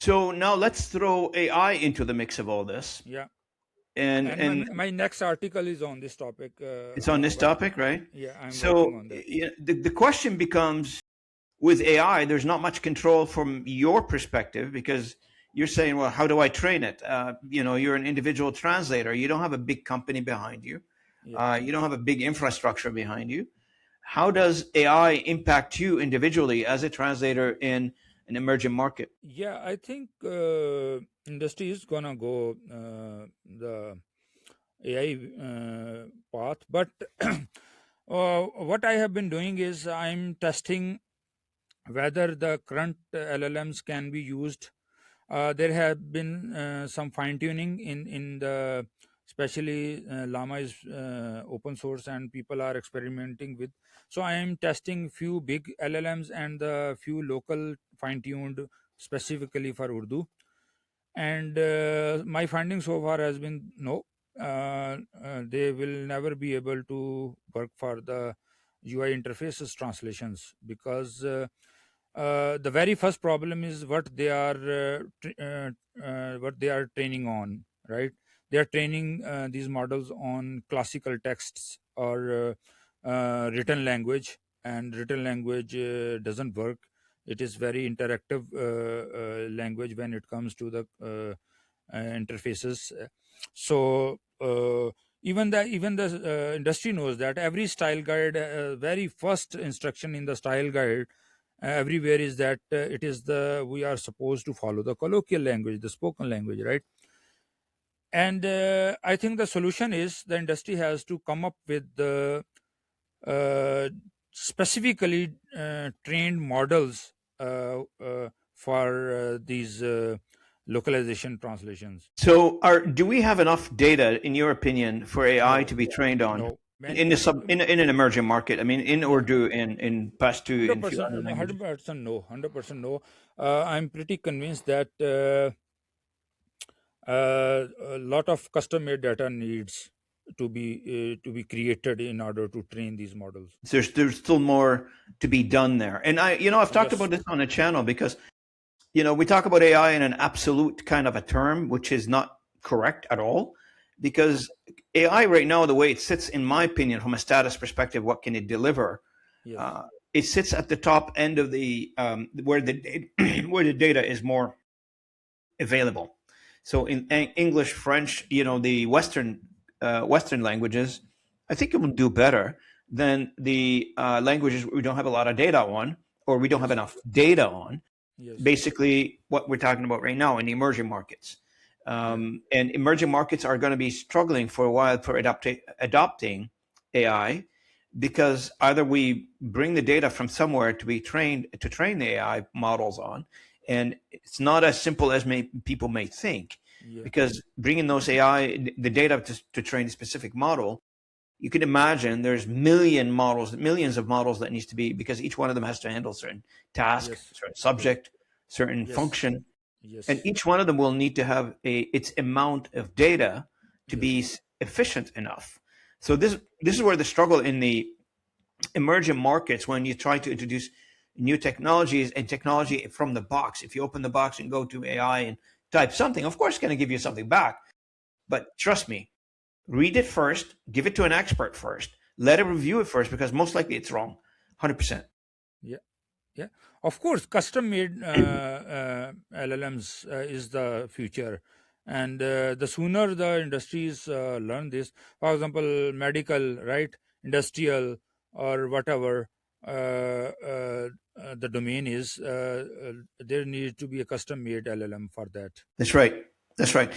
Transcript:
So now let's throw AI into the mix of all this. Yeah. And My next article is on this topic. it's on this topic, right? Yeah, I'm working So on that. the question becomes, with AI, there's not much control from your perspective because you're saying, well, how do I train it? You're an individual translator. You don't have a big company behind you. Yeah. You don't have a big infrastructure behind you. How does AI impact you individually as a translator in an emerging market? Yeah, I think industry is gonna go the AI path, but what I have been doing is I'm testing whether the current LLMs can be used. There have been some fine tuning in the, especially Llama is open source and people are experimenting with. So I am testing few big LLMs and the few local fine tuned specifically for Urdu. And my finding so far has been no, they will never be able to work for the UI interfaces translations because the very first problem is what they are training on, right? They are training these models on classical texts or written language, and written language doesn't work. It is very interactive language when it comes to the interfaces. So even the industry knows that every style guide, very first instruction in the style guide everywhere is that it is the we are supposed to follow the colloquial language, the spoken language, right? And I think the solution is the industry has to come up with the uh, specifically trained models for these localization translations. So, do we have enough data, in your opinion, for AI No, to be trained on no. in the in an emerging market? I mean, in Yeah, Urdu, in Pashto, in a few 100%, other languages. 100% no, 100% no. I'm pretty convinced that a lot of custom-made data needs to be created in order to train these models. There's still more to be done there, and I've talked Yes, about this on the channel because we talk about AI in an absolute kind of a term, which is not correct at all, because AI right now, the way it sits, in my opinion, from a status perspective, what can it deliver? yes, Uh, it sits at the top end of the where the where the data is more available. So in English, French, the Western languages, I think it will do better than the languages we don't have a lot of data on, or we don't have yes, enough data on. yes, Basically, what we're talking about right now in the emerging markets, yeah, and emerging markets are going to be struggling for a while for adopting AI, because either we bring the data from somewhere to train the AI models on, and it's not as simple as people may think, yeah, because bringing those AI the data to train a specific model, you can imagine there's millions of models that needs to be, because each one of them has to handle certain task, yes, certain subject, certain yes, function, and yes, each one of them will need to have its amount of data to yes, be efficient enough. So this is where the struggle in the emerging markets, when you try to introduce new technologies and technology from the box. If you open the box and go to AI and type something, of course it's going to give you something back. But trust me, read it first, give it to an expert first, let it review it first, because most likely it's wrong, 100%. yeah, yeah. Of course, custom-made LLMs is the future, and the sooner the industries learn this, for example, medical, right, industrial, or whatever the domain is, there needs to be a custom-made LLM for that. That's right. That's right.